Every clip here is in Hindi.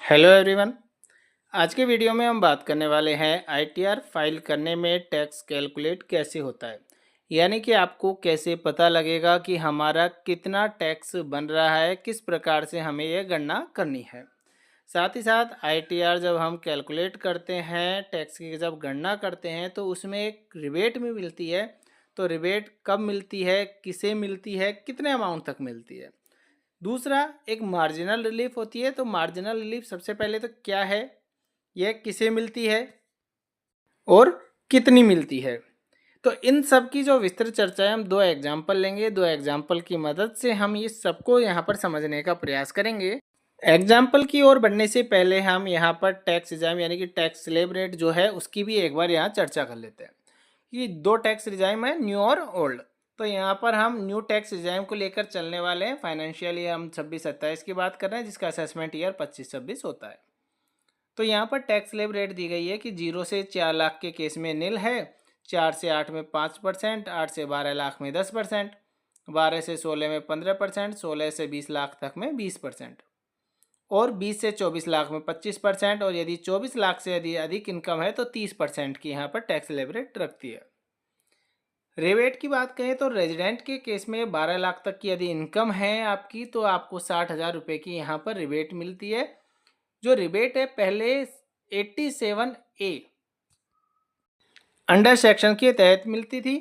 Hello everyone. आज के वीडियो में हम बात करने वाले हैं आईटीआर फाइल करने में टैक्स कैलकुलेट कैसे होता है, यानी कि आपको कैसे पता लगेगा कि हमारा कितना टैक्स बन रहा है, किस प्रकार से हमें यह गणना करनी है। साथ ही साथ आईटीआर जब हम कैलकुलेट करते हैं, टैक्स की जब गणना करते हैं तो उसमें एक रिबेट भी मिलती है। तो रिबेट कब मिलती है, किसे मिलती है, कितने अमाउंट तक मिलती है। दूसरा एक मार्जिनल रिलीफ होती है। तो मार्जिनल रिलीफ सबसे पहले तो क्या है, यह किसे मिलती है और कितनी मिलती है। तो इन सब की जो विस्तृत चर्चा है, हम दो एग्जाम्पल लेंगे। दो एग्जाम्पल की मदद से हम ये सबको यहाँ पर समझने का प्रयास करेंगे। एग्जाम्पल की ओर बढ़ने से पहले हम यहाँ पर टैक्स रिजाइम यानी कि टैक्स स्लैब रेट जो है उसकी भी एक बार यहाँ चर्चा कर लेते हैं। ये दो टैक्स रिजाइम है, न्यू और ओल्ड। तो यहाँ पर हम न्यू टैक्स रिजाइम को लेकर चलने वाले हैं। फाइनेंशियल ईयर हम 26-27 की बात कर रहे हैं, जिसका असेसमेंट ईयर 25-26 होता है। तो यहाँ पर टैक्स स्लैब रेट दी गई है कि 0 से 4 लाख के केस में निल है, 4 से 8 में 5%, 8 से 12 लाख में 10%, 12 से 16 में 15%, 16 से 20 लाख तक में 20%, और 20 से 24 लाख में 25%, और यदि 24 लाख से यदि अधिक इनकम है तो 30% की यहाँ पर टैक्स स्लैब रेट रखती है। रिबेट की बात करें तो रेजिडेंट के केस में 12 लाख तक की यदि इनकम है आपकी तो आपको 60,000 रुपये की यहाँ पर रिबेट मिलती है। जो रिबेट है पहले 87A अंडर सेक्शन के तहत मिलती थी।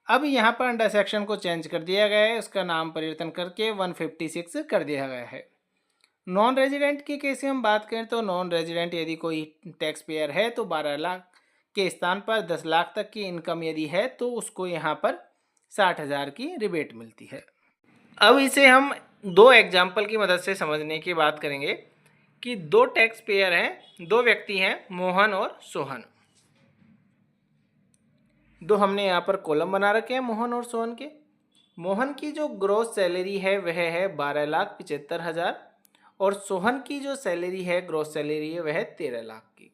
अब यहाँ पर अंडर सेक्शन को चेंज कर दिया गया है, उसका नाम परिवर्तन करके 156 कर दिया गया है। नॉन रेजिडेंट के केस की हम बात करें तो नॉन रेजिडेंट यदि कोई टैक्स पेयर है तो 12 लाख के स्थान पर 10 लाख तक की इनकम यदि है तो उसको यहाँ पर 60,000 की रिबेट मिलती है। अब इसे हम दो एग्जाम्पल की मदद से समझने की बात करेंगे कि दो टैक्स पेयर हैं, दो व्यक्ति हैं, मोहन और सोहन। दो हमने यहाँ पर कॉलम बना रखे हैं मोहन और सोहन के। मोहन की जो ग्रोस सैलरी है वह है 12,75,000, और सोहन की जो सैलरी है, ग्रोस सैलरी है, वह 13 लाख की।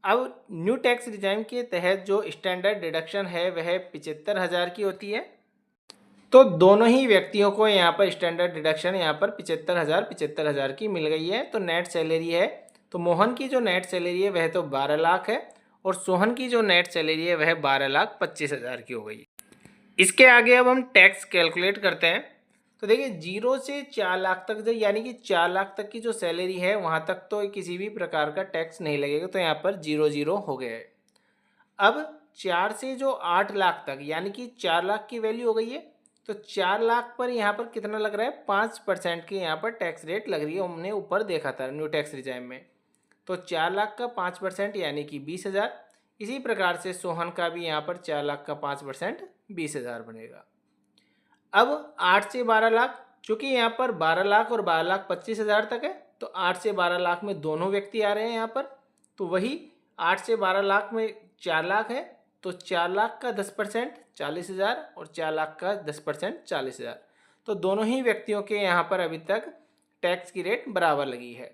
अब न्यू टैक्स रिजाइम के तहत जो स्टैंडर्ड डिडक्शन है वह 75,000 की होती है। तो दोनों ही व्यक्तियों को यहाँ पर स्टैंडर्ड डिडक्शन यहाँ पर 75,000 की मिल गई है। तो नेट सैलरी है, तो मोहन की जो नेट सैलरी है वह तो 12 लाख है, और सोहन की जो नेट सैलरी है वह 12,25,000 की हो गई। इसके आगे अब हम टैक्स कैलकुलेट करते हैं। तो देखिए 0 से 4 लाख तक जो यानी कि 4 लाख तक की जो सैलरी है वहाँ तक तो किसी भी प्रकार का टैक्स नहीं लगेगा, तो यहाँ पर 0 हो गया है। अब 4 से जो 8 लाख तक यानी कि 4 लाख की वैल्यू हो गई है, तो 4 लाख पर यहाँ पर कितना लग रहा है, 5% की यहाँ पर टैक्स रेट लग रही है। हमने ऊपर देखा था न्यू टैक्स रिजाइम में। तो 4 लाख का 5% यानी कि 20,000। इसी प्रकार से सोहन का भी यहाँ पर 4 लाख का 5% 20,000 बनेगा। अब 8 से 12 लाख, चूंकि यहाँ पर 12 लाख और 12,25,000 तक है, तो 8 से 12 लाख में दोनों व्यक्ति आ रहे हैं यहाँ पर। तो वही 8 से 12 लाख में 4 लाख है, तो 4 लाख का 10% 40,000, और 4 लाख का 10% 40,000। तो दोनों ही व्यक्तियों के यहाँ पर अभी तक टैक्स की रेट बराबर लगी है।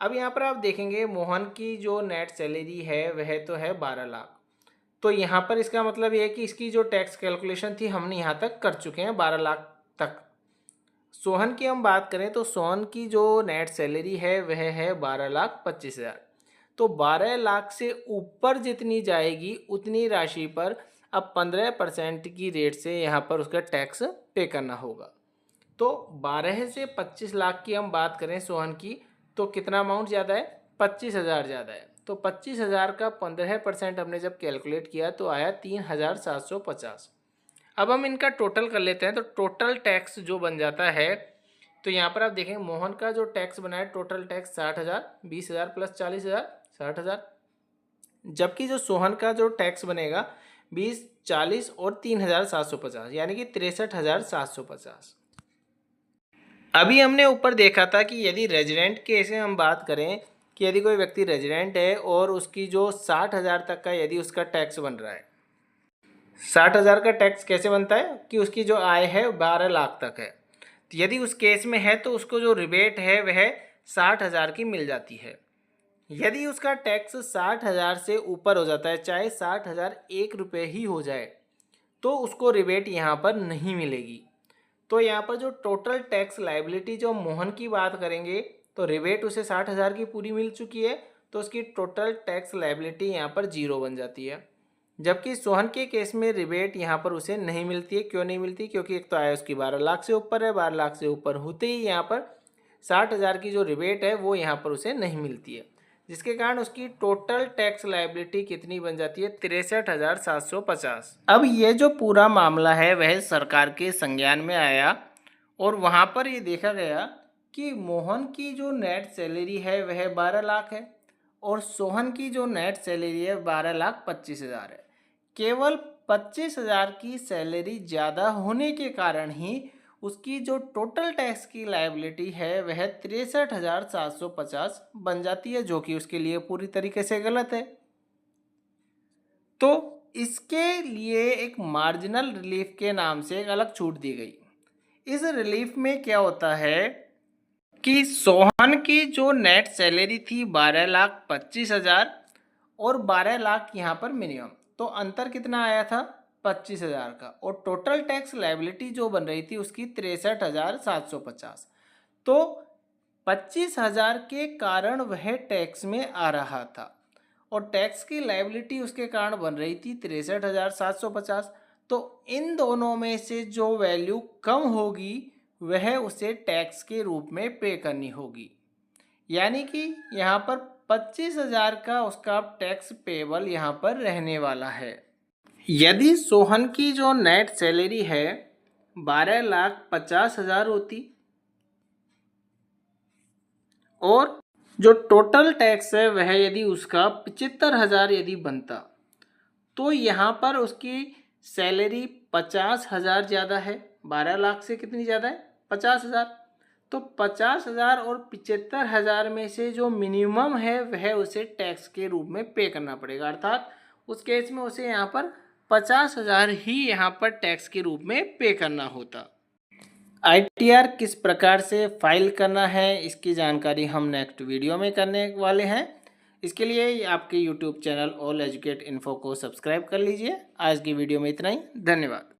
अब यहाँ पर आप देखेंगे मोहन की जो नेट सैलरी है वह तो है 12 लाख। तो यहाँ पर इसका मतलब ये है कि इसकी जो टैक्स कैलकुलेशन थी हमने यहाँ तक कर चुके हैं 12 लाख तक। सोहन की हम बात करें तो सोहन की जो नेट सैलरी है वह है 12,25,000। तो 12 लाख से ऊपर जितनी जाएगी उतनी राशि पर अब 15% की रेट से यहाँ पर उसका टैक्स पे करना होगा। तो 12 से 25 लाख की हम बात करें सोहन की, तो कितना अमाउंट ज़्यादा है, 25,000 ज़्यादा है। तो 25,000 का 15% हमने जब कैलकुलेट किया तो आया 3,750। अब हम इनका टोटल कर लेते हैं। तो टोटल टैक्स जो बन जाता है, तो यहाँ पर आप देखें मोहन का जो टैक्स बना है टोटल टैक्स 60,000, 20,000 प्लस 40,000 60,000। जबकि जो सोहन का जो टैक्स बनेगा 20, 40 और 3,750 यानी कि 63,750। अभी हमने ऊपर देखा था कि यदि रेजिडेंट केस में हम बात करें कि यदि कोई व्यक्ति रेजिडेंट है और उसकी जो 60,000 तक का यदि उसका टैक्स बन रहा है, 60,000 का टैक्स कैसे बनता है कि उसकी जो आय है 12 लाख तक है। तो यदि उस केस में है तो उसको जो रिबेट है वह 60,000 की मिल जाती है। यदि उसका टैक्स 60,000 से ऊपर हो जाता है, चाहे 60,001 रुपये ही हो जाए, तो उसको रिबेट यहाँ पर नहीं मिलेगी। तो यहाँ पर जो टोटल टैक्स लायबिलिटी जो मोहन की बात करेंगे तो रिबेट उसे 60,000 की पूरी मिल चुकी है, तो उसकी टोटल टैक्स लायबिलिटी यहाँ पर 0 बन जाती है। जबकि सोहन के केस में रिबेट यहाँ पर उसे नहीं मिलती है। क्यों नहीं मिलती? क्योंकि एक तो आय उसकी 12 लाख से ऊपर है, 12 लाख से ऊपर होते ही यहाँ पर 60,000 की जो रिबेट है वो यहाँ पर उसे नहीं मिलती है, जिसके कारण उसकी टोटल टैक्स लायबिलिटी कितनी बन जाती है? 63,750। अब ये जो पूरा मामला है वह सरकार के संज्ञान में आया और वहाँ पर ये देखा गया कि मोहन की जो नेट सैलरी है वह 12 लाख है और सोहन की जो नेट सैलरी है 12,25,000 है। केवल 25,000 की सैलरी ज़्यादा होने के कारण ही उसकी जो टोटल टैक्स की लायबिलिटी है वह 63,750 बन जाती है, जो कि उसके लिए पूरी तरीके से गलत है। तो इसके लिए एक मार्जिनल रिलीफ के नाम से एक अलग छूट दी गई। इस रिलीफ में क्या होता है कि सोहन की जो नेट सैलरी थी 12,25,000 और 12 लाख यहाँ पर मिनिमम, तो अंतर कितना आया था? 25,000 का। और टोटल टैक्स लायबिलिटी जो बन रही थी उसकी 63,750। तो 25,000 के कारण वह टैक्स में आ रहा था और टैक्स की लायबिलिटी उसके कारण बन रही थी 63,750। तो इन दोनों में से जो वैल्यू कम होगी वह उसे टैक्स के रूप में पे करनी होगी, यानी कि यहाँ पर 25,000 का उसका टैक्स पेबल यहाँ पर रहने वाला है। यदि सोहन की जो नेट सैलरी है 12,50,000 होती और जो टोटल टैक्स है वह यदि उसका 75,000 यदि बनता, तो यहाँ पर उसकी सैलरी 50,000 ज़्यादा है। 12 लाख से कितनी ज़्यादा है? 50,000। तो 50,000 और 75,000 में से जो मिनिमम है वह उसे टैक्स के रूप में पे करना पड़ेगा, अर्थात उस केस में उसे यहाँ पर 50,000 ही यहाँ पर टैक्स के रूप में पे करना होता। ITR किस प्रकार से फाइल करना है इसकी जानकारी हम नेक्स्ट वीडियो में करने वाले हैं। इसके लिए आपके YouTube channel all educate info को सब्सक्राइब कर लीजिए। आज की वीडियो में इतना ही। धन्यवाद।